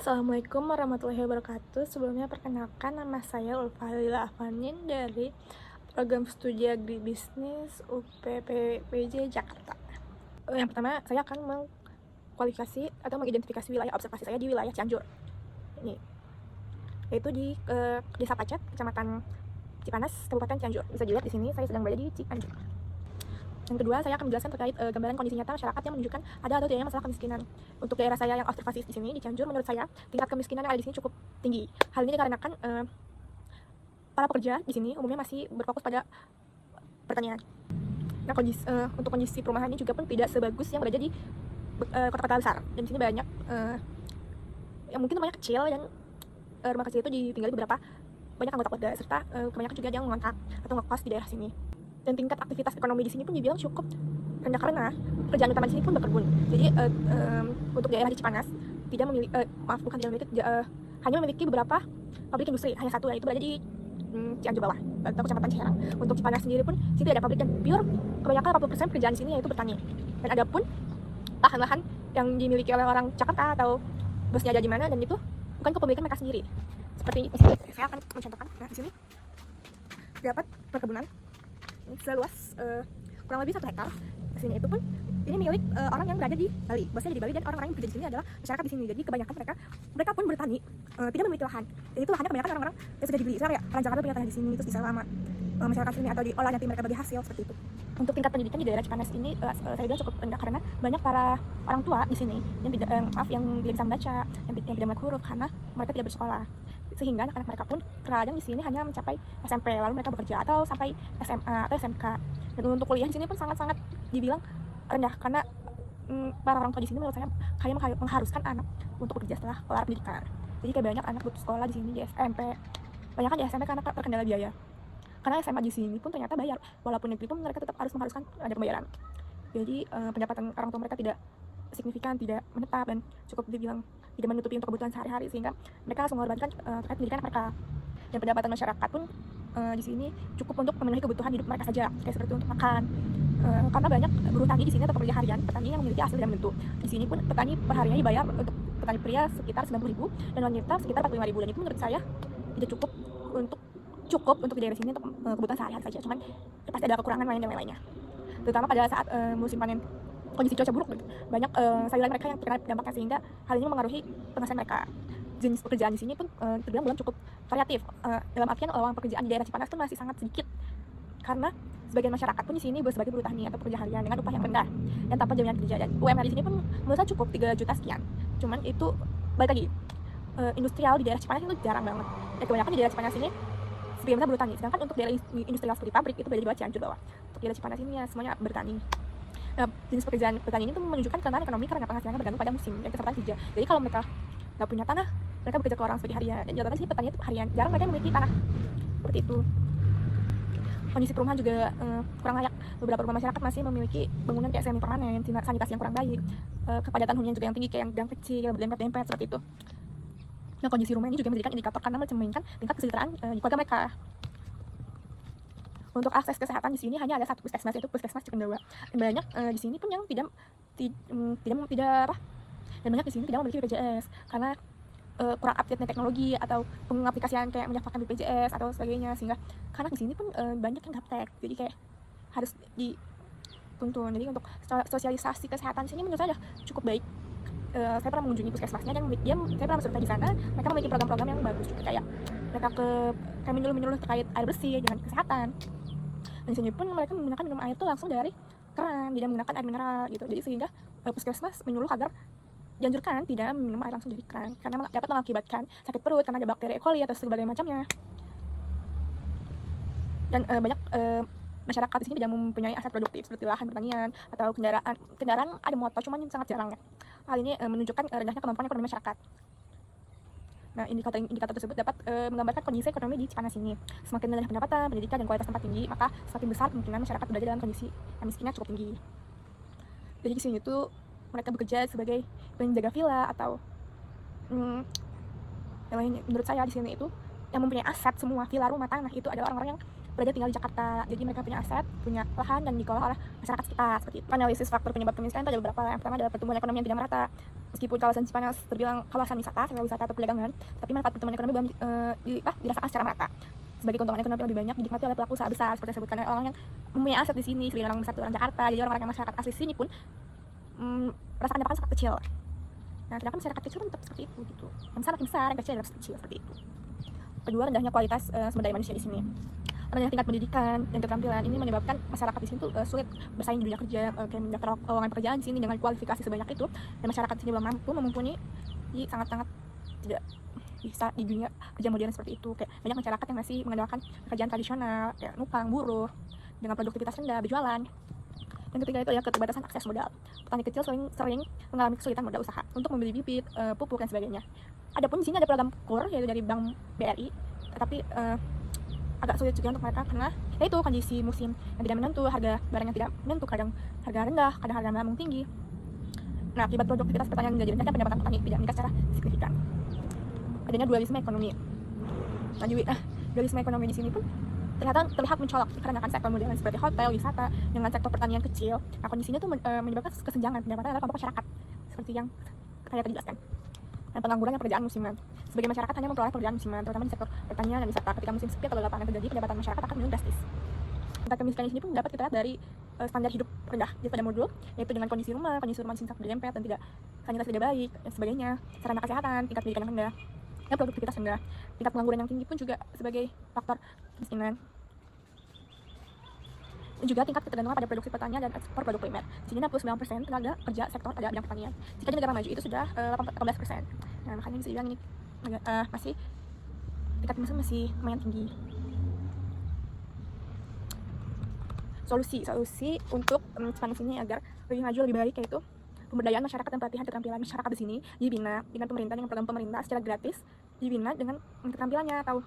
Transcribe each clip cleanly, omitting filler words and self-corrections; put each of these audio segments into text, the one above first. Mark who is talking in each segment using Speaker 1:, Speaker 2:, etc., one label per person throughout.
Speaker 1: Assalamualaikum warahmatullahi wabarakatuh. Sebelumnya perkenalkan, nama saya Ulfa Lila Afanin dari program studi agribisnis UPPJ Jakarta. Yang pertama, saya akan mengkualifikasi atau mengidentifikasi wilayah observasi saya di wilayah Cianjur. Ini yaitu di Desa Pacet, Kecamatan Cipanas, Kabupaten Cianjur. Bisa dilihat di sini saya sedang berada di Cianjur. Yang kedua, saya akan menjelaskan terkait gambaran kondisi nyata masyarakat yang menunjukkan ada atau tidaknya masalah kemiskinan. Untuk daerah saya yang observasi di sini di Cianjur, menurut saya tingkat kemiskinan yang ada di sini cukup tinggi. Hal ini dikarenakan para pekerja di sini umumnya masih berfokus pada pertanian. Nah, untuk kondisi perumahan ini juga pun tidak sebagus yang berada di kota-kota besar. Dan di sini banyak yang mungkin rumahnya kecil, dan rumah kecil itu ditinggali banyak anggota keluarga, serta kebanyakan juga yang mengontrak atau ngekos di daerah sini. Dan tingkat aktivitas ekonomi di sini pun dibilang cukup rendah karena pekerjaan utama di sini pun berkebun. Jadi untuk daerah di Cipanas hanya memiliki beberapa pabrik industri, hanya satu, yaitu berada di Cianjur bawah atau Kecamatan Ciherang. Untuk Cipanas sendiri pun sini tidak ada pabrik, dan pure kebanyakan 80% pekerjaan di sini yaitu bertani. Dan ada pun lahan-lahan yang dimiliki oleh orang Jakarta atau bosnya ada di mana, dan itu bukan kepemilikan mereka sendiri. Seperti saya akan mencontohkan. Nah, di sini terdapat perkebunan seluas kurang lebih 1 hektar. Di sini itu pun ini milik orang yang berada di Bali, bosnya di Bali, dan orang-orang yang bekerja di sini adalah masyarakat di sini. Jadi kebanyakan mereka pun bertani, tidak memiliki lahan. Dan itu lahannya kebanyakan orang-orang yang sudah dibeli. Misalnya orang Jakarta punya tanah di sini, terus bisa lama masyarakat sini atau diolah nanti mereka bagi hasil seperti itu. Untuk tingkat pendidikan di daerah Cipanas ini saya bilang cukup rendah karena banyak para orang tua di sini yang tidak bisa membaca, yang tidak melek huruf karena mereka tidak bersekolah. Sehingga anak-anak mereka pun terkadang di sini hanya mencapai SMP, lalu mereka bekerja atau sampai SMA atau SMK. Dan untuk kuliah di sini pun sangat-sangat dibilang rendah karena para orang tua di sini menurut saya kayak mengharuskan anak untuk bekerja setelah kelar pendidikan. Jadi kayak banyak anak putus sekolah di sini di SMP. Banyak kan di SMP karena terkendala biaya. Karena SMA di sini pun ternyata bayar, walaupun negeri pun mereka tetap harus mengharuskan ada pembayaran. Jadi pendapatan orang tua mereka tidak signifikan, tidak menetap, dan cukup dibilang tidak menutupi untuk kebutuhan sehari-hari, sehingga mereka harus mengorbankan terkait pendidikan mereka. Dan pendapatan masyarakat pun di sini cukup untuk memenuhi kebutuhan hidup mereka saja, kayak seperti untuk makan. Karena banyak buruh tani di sini atau pekerja harian, petani yang memiliki hasil dalam bentuk. Di sini pun petani per harinya dibayar untuk petani pria sekitar 90.000 dan wanita sekitar 45.000, dan itu menurut saya tidak cukup untuk di daerah sini untuk kebutuhan sehari-hari saja. Cuman pasti ada kekurangan lain dan lain-lainnya. Terutama pada saat musim panen, kondisi cuaca buruk, banyak sayuran mereka yang terkena dampaknya, sehingga hal ini mempengaruhi penghasilan mereka. Jenis pekerjaan di sini pun terbilang belum cukup variatif. Dalam artian lowongan pekerjaan di daerah Cipanas pun masih sangat sedikit karena sebagian masyarakat pun di sini sebagai buruh tani atau pekerja harian dengan upah yang rendah dan tanpa jaminan kerja. Dan UMR di sini pun menurut saya cukup 3 juta sekian. Cuman itu balik lagi, industrial di daerah Cipanas itu jarang banget. Dan kebanyakan di daerah Cipanas ini sebelumnya buruh tani. Sedangkan untuk daerah industrial seperti pabrik itu berada di bawah Cianjur bawah. Untuk daerah Cipanas ini ya semuanya bertani. Nah, jenis pekerjaan petani ini tuh menunjukkan kerentanan ekonomi karena penghasilannya bergantung pada musim dan kesempatan kerja. Jadi kalau mereka nggak punya tanah, mereka bekerja ke orang sebagai harian. Dan jatuhnya sih petani itu harian, jarang mereka memiliki tanah seperti itu. Kondisi perumahan juga kurang layak. Beberapa rumah masyarakat masih memiliki bangunan kayak semi permanen, sanitasi yang kurang baik, kepadatan hunian juga yang tinggi kayak yang gang kecil, dempet-dempet seperti itu. Nah, kondisi rumah ini juga menjadikan indikator karena mencerminkan tingkat kesejahteraan di keluarga mereka. Untuk akses kesehatan di sini hanya ada satu puskesmas, yaitu Puskesmas Cikendawa. Dan banyak di sini pun yang tidak dan banyak di sini tidak memiliki BPJS karena kurang update teknologi atau pengaplikasian kayak mendaftarkan BPJS atau sebagainya, sehingga karena di sini pun banyak yang gaptek, jadi kayak harus dituntun. Jadi untuk sosialisasi kesehatan di sini menurut saya cukup baik. Saya pernah mengunjungi puskesmasnya dan saya pernah berserta di sana. Mereka memiliki program-program yang bagus juga, kayak mereka kayak menyuluh terkait air bersih dengan kesehatan. Dan di sini pun mereka menggunakan minum air itu langsung dari keran, tidak menggunakan air mineral gitu. Jadi sehingga puskesmas menyuruh agar dianjurkan tidak minum air langsung dari keran karena dapat mengakibatkan sakit perut karena ada bakteri E. coli atau sebagainya macamnya. Dan banyak masyarakat di sini tidak mempunyai aset produktif seperti lahan pertanian atau kendaraan ada motor, cuman sangat jarang ya. Hal ini menunjukkan rendahnya kemampuan ekonomi masyarakat. Nah, indikator tersebut dapat menggambarkan kondisi ekonomi di Cipanas ini. Semakin rendah pendapatan, pendidikan, dan kualitas tempat tinggi, maka semakin besar kemungkinan masyarakat berada dalam kondisi miskinnya cukup tinggi. Jadi di sini tuh mereka bekerja sebagai penjaga villa atau yang lainnya. Menurut saya di sini itu yang mempunyai aset semua villa, rumah, tanah itu adalah orang-orang yang berada tinggal di Jakarta, jadi mereka punya aset, punya lahan dan dikelola oleh masyarakat sekitar seperti itu. Analisis faktor penyebab kemiskinan itu ada beberapa. Yang pertama adalah pertumbuhan ekonomi yang tidak merata. Meskipun kawasan Cipanas terbilang kawasan wisata, sektor wisata atau perdagangan, tapi manfaat pertumbuhan ekonomi belum dirasakan secara merata. Sebagai keuntungan ekonomi lebih banyak dinikmati oleh pelaku usaha besar seperti disebutkan oleh orang yang mempunyai aset di sini, sebagai orang besar orang Jakarta. Jadi orang-orang yang masyarakat asli sini pun merasakan dampaknya sangat kecil. Nah, sedangkan masyarakat kecil pun tetap seperti itu gitu. Yang besar makin besar, yang kecil tetap kecil seperti itu. Kedua, rendahnya kualitas sumber daya manusia di sini. Rendahnya tingkat pendidikan dan keterampilan ini menyebabkan masyarakat di sini tuh sulit bersaing di dunia kerja, kayak mendaftar lowongan pekerjaan di sini dengan kualifikasi sebanyak itu, dan masyarakat di sini belum mampu mumpuni, sangat-sangat tidak bisa di dunia kerja modern seperti itu. Kayak banyak masyarakat yang masih mengandalkan pekerjaan tradisional kayak numpang, buruh dengan produktivitas rendah, berjualan. Yang ketiga itu adalah keterbatasan akses modal. Petani kecil sering mengalami kesulitan modal usaha untuk membeli bibit, pupuk dan sebagainya. Adapun di sini ada program KUR yaitu dari Bank BRI, tetapi agak sulit juga untuk mereka karena yaitu kondisi musim yang tidak menentu, harga barang yang tidak menentu, kadang harga rendah, kadang harga melambung tinggi. Nah, akibat produktivitas pertanian menjadi rendah dan pendapatan petani tidak meningkat secara signifikan. Adanya dualisme ekonomi. Dualisme ekonomi di sini pun terlihat mencolok karena sektor modern seperti hotel, wisata dengan sektor pertanian kecil. Nah, kondisinya tuh menyebabkan kesenjangan pendapatan dalam kelompok masyarakat seperti yang saya tadi jelaskan. Dan pengangguran dan pekerjaan musiman. Sebagai masyarakat hanya memperoleh pekerjaan musiman, terutama di sektor pertanian dan wisata. Ketika musim sepi atau lapangan terjadi, pendapatan masyarakat akan menurun drastis. Tingkat kemiskinan di sini pun dapat kita lihat dari standar hidup rendah. Jadi pada modul, yaitu dengan kondisi rumah di sini sangat berdempet dan sanitasi tidak baik dan sebagainya, sarana kesehatan, tingkat pendidikan yang rendah, dan produktivitas rendah. Tingkat pengangguran yang tinggi pun juga sebagai faktor kemiskinan. Dan juga tingkat ketergantungan pada produksi pertanian dan ekspor produk primer. Di sini 69% tenaga kerja sektor pada bidang pertanian. Jika di negara maju itu sudah 18%. Nah, makanya bisa dibilang ini masih tingkat kemiskinan masih lumayan tinggi. Solusi untuk Cipanas ini agar lebih maju lebih baik yaitu pemberdayaan masyarakat dan pelatihan keterampilan masyarakat di sini dibina dengan pemerintah, dengan program pemerintah secara gratis, dibina dengan keterampilannya atau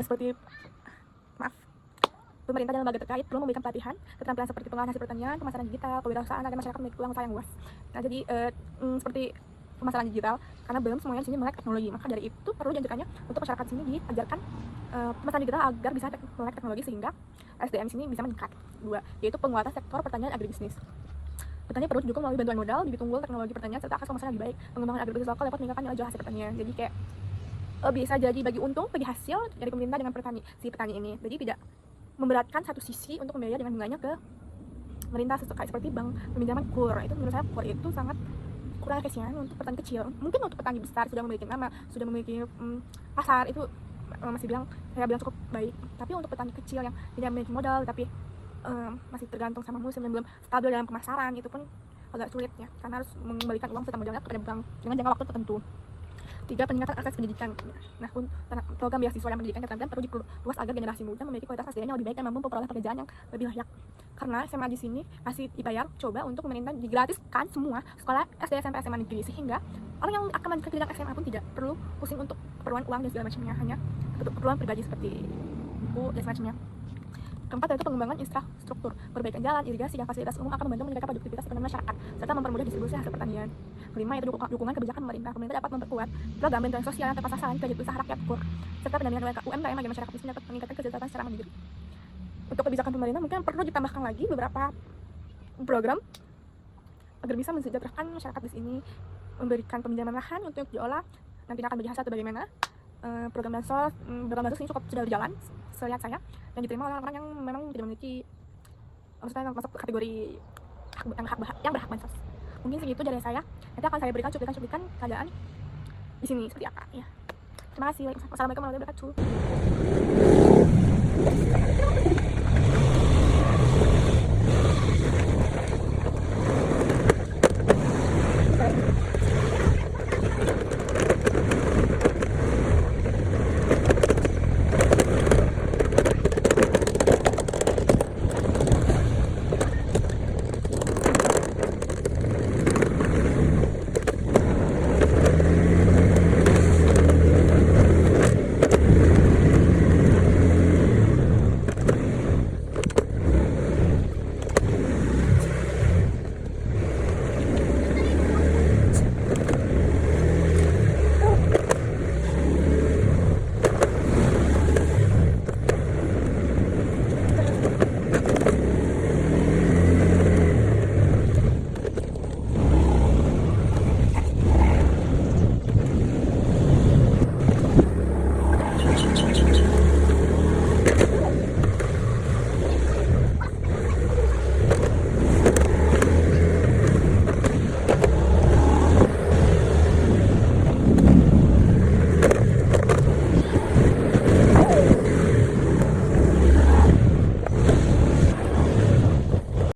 Speaker 1: seperti pemerintah dan lembaga terkait perlu memberikan pelatihan keterampilan seperti pengolahan hasil pertanian, pemasaran digital, kewirausahaan agar masyarakat memiliki peluang usaha yang luas. Nah, jadi seperti pemasaran digital, karena belum semuanya di sini melek teknologi, maka dari itu perlu dianjurkannya untuk masyarakat sini diajarkan pemasaran digital agar bisa melek teknologi sehingga SDM sini bisa meningkat. 2, yaitu penguatan sektor pertanian agribisnis. Petani perlu didukung melalui bantuan modal, bibit unggul, teknologi pertanian serta akses pemasaran lebih baik, pengembangan agribisnis lokal dapat meningkatkan nilai jual hasil pertanian. Jadi kayak bisa jadi bagi untung, bagi hasil dari pemerintah dengan petani ini. Jadi tidak memberatkan satu sisi untuk membayar dengan bunganya ke pemerintah seperti bank peminjaman KUR. Itu menurut saya KUR itu sangat kurang efisien untuk petani kecil. Mungkin untuk petani besar sudah memiliki nama, sudah memiliki pasar, itu saya bilang cukup baik. Tapi untuk petani kecil yang tidak memiliki modal tapi masih tergantung sama musim dan belum stabil dalam pemasaran, itu pun agak sulit ya, karena harus mengembalikan uang serta modalnya kepada bank dengan jangka waktu tertentu. 3, peningkatan akses pendidikan. Nah, program beasiswa dan pendidikan keterampilan perlu diperluas agar generasi muda memiliki kualitas SDM yang lebih baik dan mampu memperoleh pekerjaan yang lebih layak. Karena SMA di sini masih dibayar, coba untuk pemerintah digratiskan semua sekolah SD, SMP, SMA negeri, sehingga orang yang akan melanjutkan jenjang SMA pun tidak perlu pusing untuk keperluan uang dan segala macamnya, hanya untuk keperluan pribadi seperti buku dan semacamnya. Keempat, yaitu pengembangan infrastruktur, perbaikan jalan, irigasi, dan fasilitas umum akan membantu meningkatkan produktivitas ekonomi masyarakat serta mempermudah distribusi hasil pertanian. Kelima, yaitu dukungan kebijakan pemerintah. Pemerintah dapat memperkuat program bantuan sosial yang tepat sasaran, kredit usaha rakyat KUR, serta pendampingan UMKM bagi masyarakat miskin dapat meningkatkan kesejahteraan secara mandiri. Untuk kebijakan pemerintah mungkin perlu ditambahkan lagi beberapa program agar bisa mensejahterakan masyarakat di sini, memberikan peminjaman lahan untuk diolah, nanti akan bagi hasil atau bagaimana. Program bansos ini sudah berjalan selihat saya, yang diterima oleh orang-orang yang memang tidak memiliki, maksudnya masuk kategori yang berhak bansos. Mungkin segitu dari saya. Nanti akan saya berikan cuplikan keadaan di sini seperti apa ya. Terima kasih. Wassalamualaikum warahmatullahi wabarakatuh.